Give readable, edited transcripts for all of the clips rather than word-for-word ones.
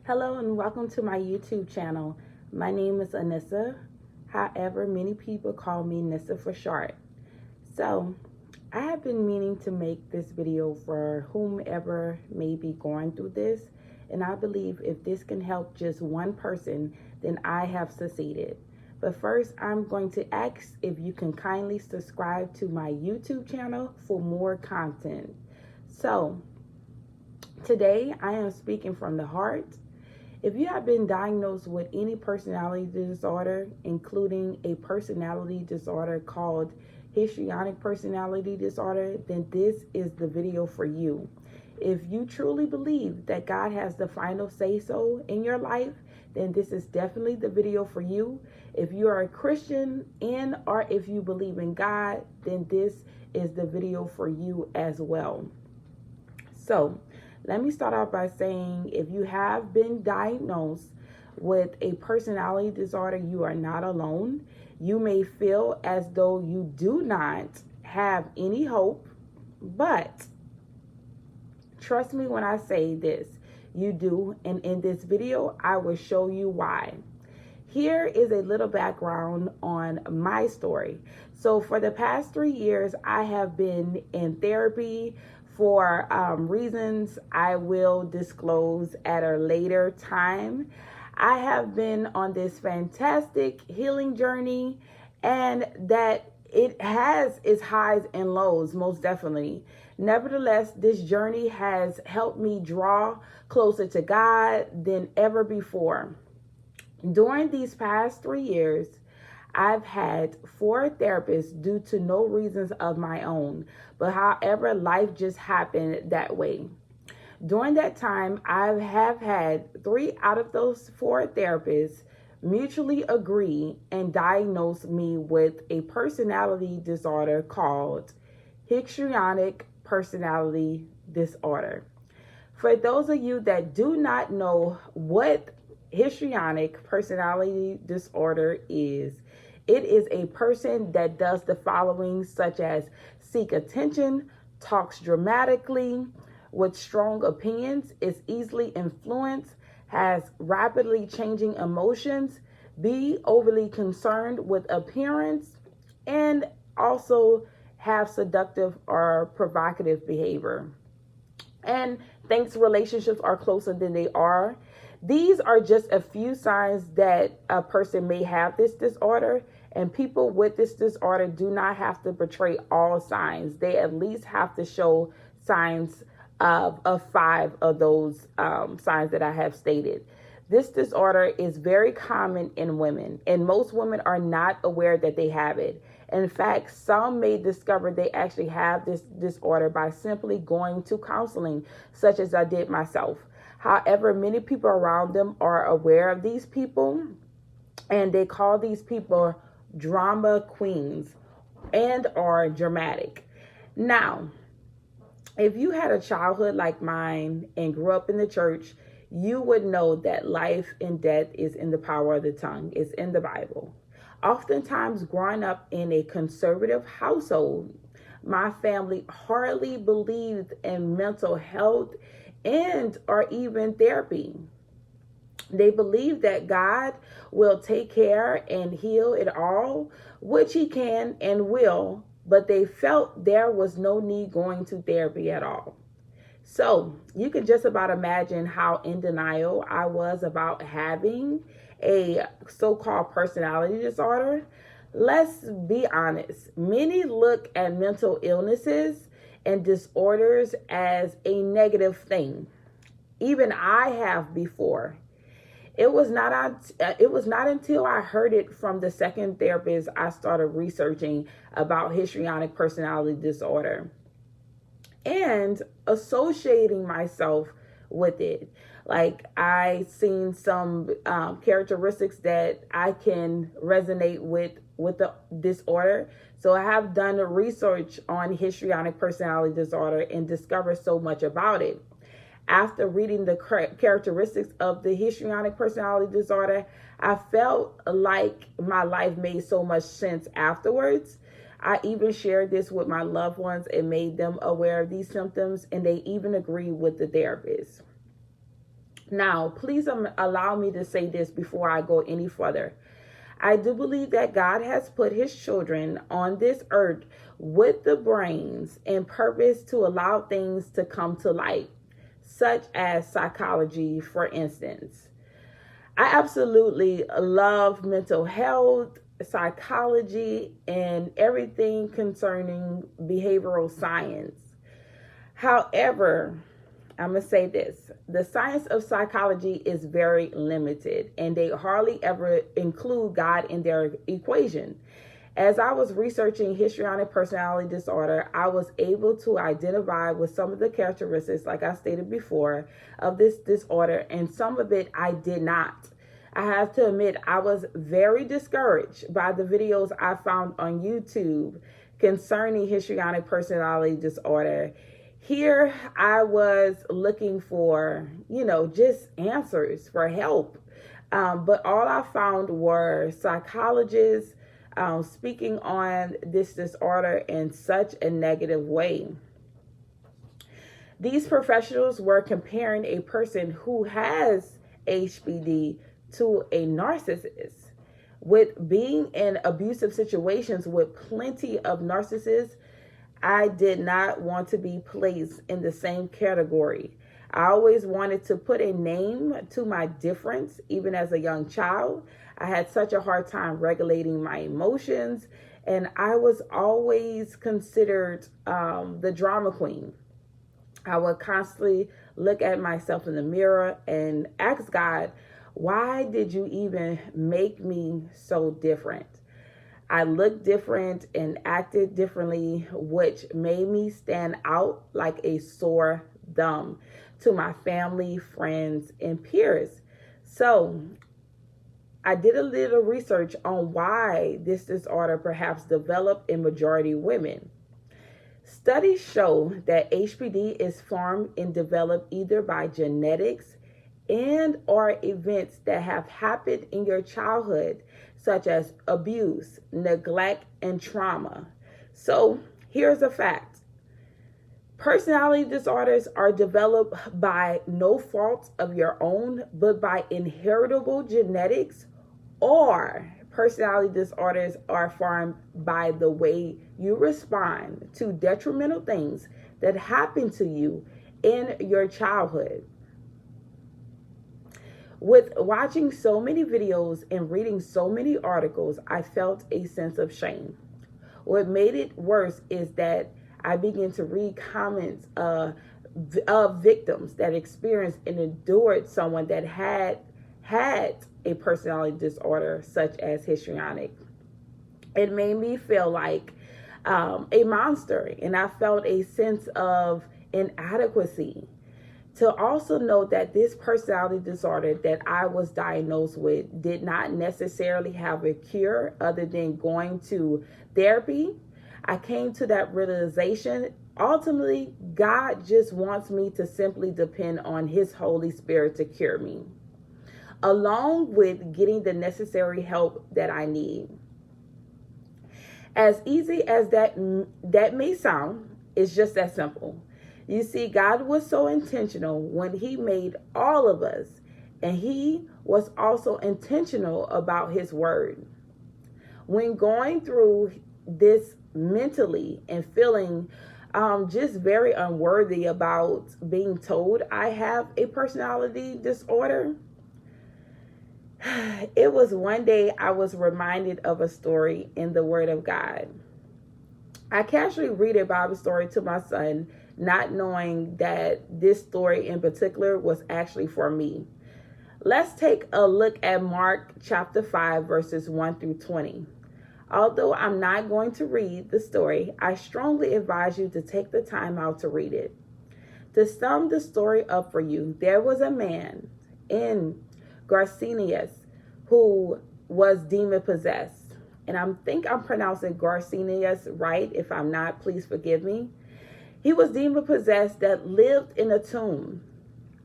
Hello and welcome to my YouTube channel. My name is Anissa. However, many people call me Nissa for short. So, I have been meaning to make this video for whomever may be going through this. And I believe if this can help just one person, then I have succeeded. But first, I'm going to ask if you can kindly subscribe to my YouTube channel for more content. So, today I am speaking from the heart. If you have been diagnosed with any personality disorder, including a personality disorder called histrionic personality disorder, then this is the video for you. If you truly believe that God has the final say-so in your life, then this is definitely the video for you. If you are a Christian or if you believe in God, then this is the video for you as well. So, let me start off by saying if you have been diagnosed with a personality disorder, you are not alone. You may feel as though you do not have any hope, but trust me when I say this, you do. And in this video, I will show you why. Here is a little background on my story. So for the past 3 years, I have been in therapy for reasons I will disclose at a later time. I have been on this fantastic healing journey, and that it has its highs and lows, most definitely. Nevertheless, this journey has helped me draw closer to God than ever before. During these past 3 years, I've had 4 therapists due to no reasons of my own, but however, life just happened that way. During that time, I have had 3 out of those 4 therapists mutually agree and diagnose me with a personality disorder called histrionic personality disorder. For those of you that do not know what histrionic personality disorder is, it is a person that does the following, such as seek attention, talks dramatically, with strong opinions, is easily influenced, has rapidly changing emotions, be overly concerned with appearance, and also have seductive or provocative behavior, and thinks relationships are closer than they are. These are just a few signs that a person may have this disorder, and people with this disorder do not have to portray all signs. They at least have to show signs of 5 of those signs that I have stated. This disorder is very common in women, and most women are not aware that they have it. In fact, some may discover they actually have this disorder by simply going to counseling, such as I did myself. However, many people around them are aware of these people, and they call these people drama queens and are dramatic. Now, if you had a childhood like mine and grew up in the church, you would know that life and death is in the power of the tongue. It's in the Bible. Oftentimes, growing up in a conservative household, my family hardly believed in mental health and or even therapy. They believe that God will take care and heal it all, which he can and will, but they felt there was no need going to therapy at all. So you can just about imagine how in denial I was about having a so-called personality disorder. Let's be honest. Many look at mental illnesses and disorders as a negative thing. Even I have before. It was not until I heard it from the second therapist I started researching about histrionic personality disorder and associating myself with it. Like, I seen some characteristics that I can resonate with the disorder. So I have done the research on histrionic personality disorder and discovered so much about it. After reading the characteristics of the histrionic personality disorder, I felt like my life made so much sense afterwards. I even shared this with my loved ones and made them aware of these symptoms, and they even agree with the therapist. Now, please allow me to say this before I go any further. I do believe that God has put his children on this earth with the brains and purpose to allow things to come to light, such as psychology, for instance. I absolutely love mental health, psychology, and everything concerning behavioral science. However, I'm going to say this. The science of psychology is very limited, and they hardly ever include God in their equation. As I was researching histrionic personality disorder, I was able to identify with some of the characteristics, like I stated before, of this disorder, and some of it I did not. I have to admit, I was very discouraged by the videos I found on YouTube concerning histrionic personality disorder. Here I was looking for, just answers for help. But all I found were psychologists speaking on this disorder in such a negative way. These professionals were comparing a person who has HPD to a narcissist. With being in abusive situations with plenty of narcissists, I did not want to be placed in the same category. I always wanted to put a name to my difference, even as a young child. I had such a hard time regulating my emotions, and I was always considered the drama queen. I would constantly look at myself in the mirror and ask God, why did you even make me so different? I looked different and acted differently, which made me stand out like a sore thumb to my family, friends, and peers. So I did a little research on why this disorder perhaps developed in majority women. Studies show that HPD is formed and developed either by genetics and or events that have happened in your childhood, such as abuse, neglect, and trauma. So here's a fact. Personality disorders are developed by no fault of your own, but by inheritable genetics, or personality disorders are formed by the way you respond to detrimental things that happen to you in your childhood. With watching so many videos and reading so many articles, I felt a sense of shame. What made it worse is that I began to read comments of victims that experienced and endured someone that had a personality disorder such as histrionic. It made me feel like a monster, and I felt a sense of inadequacy. To also know that this personality disorder that I was diagnosed with did not necessarily have a cure other than going to therapy, I came to that realization. Ultimately, God just wants me to simply depend on His Holy Spirit to cure me, along with getting the necessary help that I need. As easy as that may sound, it's just that simple. You see, God was so intentional when He made all of us, and He was also intentional about His word. When going through this mentally and feeling just very unworthy about being told I have a personality disorder, it was one day I was reminded of a story in the Word of God. I casually read a Bible story to my son, not knowing that this story in particular was actually for me. Let's take a look at Mark chapter 5, verses 1 through 20. Although I'm not going to read the story, I strongly advise you to take the time out to read it. To sum the story up for you, there was a man in Garcinius who was demon possessed. And I think I'm pronouncing Garcinius right. If I'm not, please forgive me. He was demon possessed that lived in a tomb.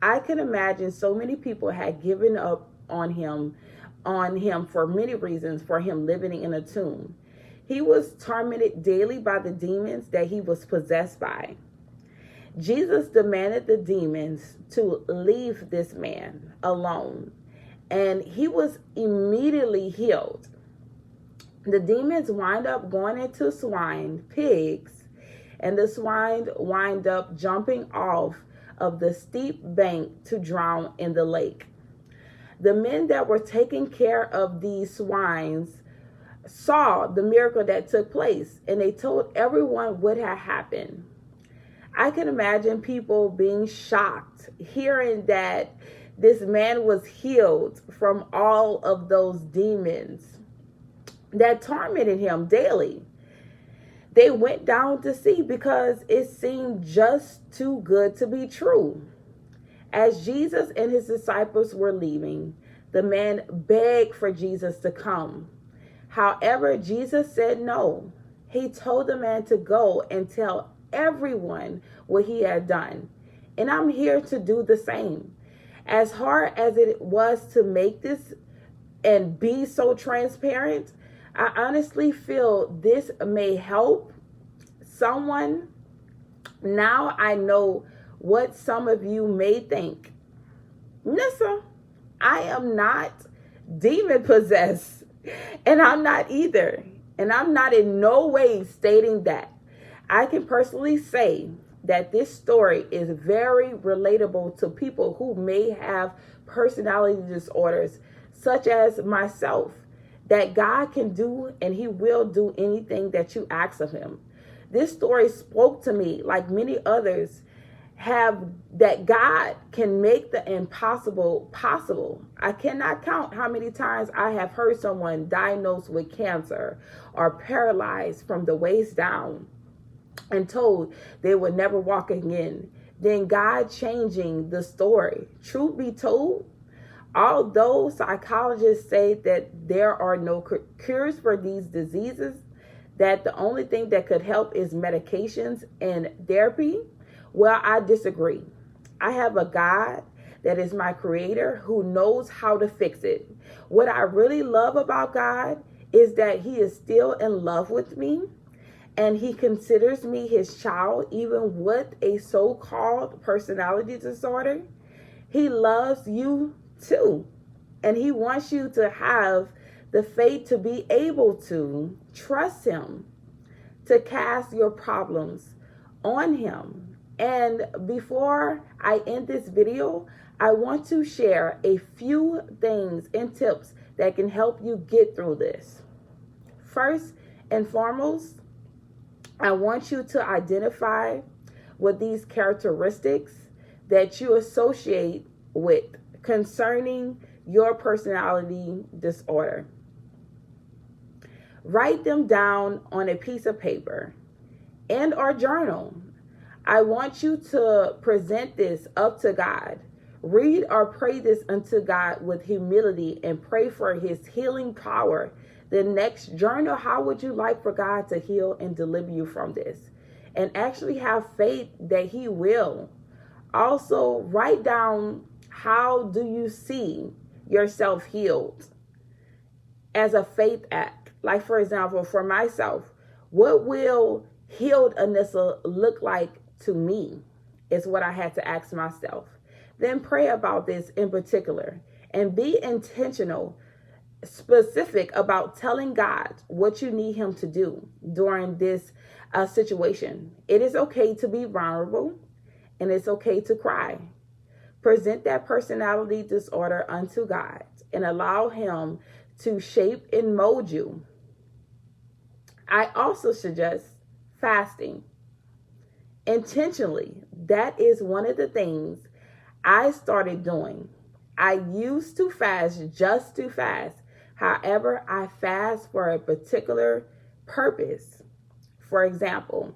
I can imagine so many people had given up on him for many reasons for him living in a tomb. He was tormented daily by the demons that he was possessed by. Jesus demanded the demons to leave this man alone, and he was immediately healed. The demons wind up going into pigs, and the swine wind up jumping off of the steep bank to drown in the lake. The men that were taking care of these swines saw the miracle that took place, and they told everyone what had happened. I can imagine people being shocked hearing that this man was healed from all of those demons that tormented him daily. They went down to see because it seemed just too good to be true. As Jesus and his disciples were leaving, the man begged for Jesus to come. However, Jesus said no. He told the man to go and tell everyone what he had done. And I'm here to do the same. As hard as it was to make this and be so transparent, I honestly feel this may help someone. Now I know what some of you may think. Nissa, I am not demon possessed, and I'm not either. And I'm not in no way stating that. I can personally say that this story is very relatable to people who may have personality disorders, such as myself, that God can do and he will do anything that you ask of him. This story spoke to me like many others have, that God can make the impossible possible. I cannot count how many times I have heard someone diagnosed with cancer or paralyzed from the waist down and told they would never walk again. Then God changing the story. Truth be told, although psychologists say that there are no cures for these diseases, that the only thing that could help is medications and therapy, well, I disagree. I have a God that is my creator who knows how to fix it. What I really love about God is that he is still in love with me, and he considers me his child, even with a so-called personality disorder. He loves you too, and he wants you to have the faith to be able to trust him, to cast your problems on him. And before I end this video, I want to share a few things and tips that can help you get through this. First and foremost, I want you to identify with these characteristics that you associate with concerning your personality disorder. Write them down on a piece of paper and or journal. I want you to present this up to God. Read or pray this unto God with humility and pray for his healing power. The next journal, how would you like for God to heal and deliver you from this? And actually have faith that he will. Also, write down, how do you see yourself healed as a faith act? Like, for example, for myself, what will healed Anissa look like to me is what I had to ask myself. Then pray about this in particular and be intentional, specific about telling God what you need him to do during this situation. It is okay to be vulnerable, and it's okay to cry. Present that personality disorder unto God and allow him to shape and mold you. I also suggest fasting intentionally. That is one of the things I started doing. I used to fast just to fast. However, I fast for a particular purpose. For example,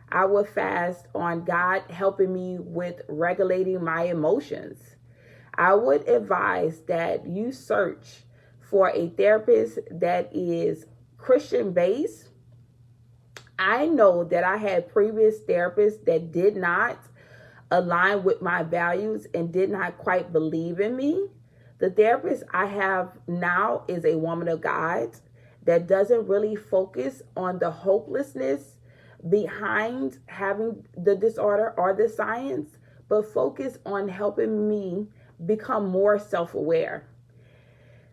I would fast on God helping me with regulating my emotions. I would advise that you search for a therapist that is Christian based. I know that I had previous therapists that did not align with my values and did not quite believe in me. The therapist I have now is a woman of God that doesn't really focus on the hopelessness, behind having the disorder or the science, but focus on helping me become more self-aware.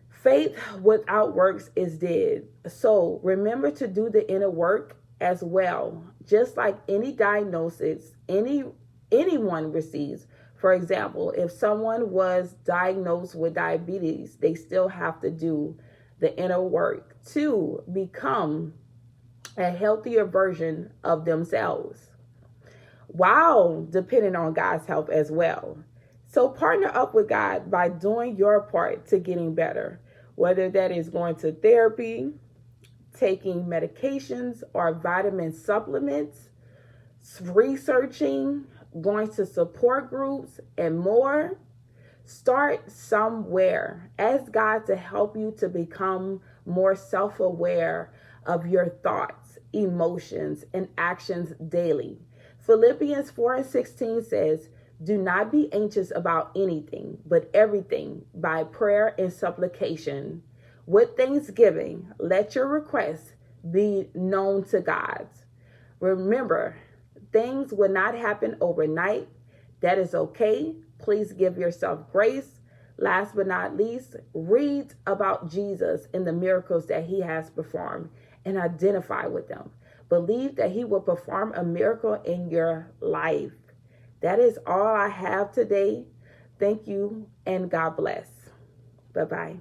Faith without works is dead. So remember to do the inner work as well. Just like any diagnosis anyone receives. For example, if someone was diagnosed with diabetes, they still have to do the inner work to become a healthier version of themselves, while depending on God's help as well. So partner up with God by doing your part to getting better, whether that is going to therapy, taking medications or vitamin supplements, researching, going to support groups, and more. Start somewhere. Ask God to help you to become more self-aware of your thoughts, emotions, and actions daily. Philippians 4:16 says, "Do not be anxious about anything, but everything by prayer and supplication. With thanksgiving, let your requests be known to God." Remember, things will not happen overnight. That is okay. Please give yourself grace. Last but not least, read about Jesus and the miracles that he has performed and identify with them. Believe that he will perform a miracle in your life. That is all I have today. Thank you and God bless. Bye-bye.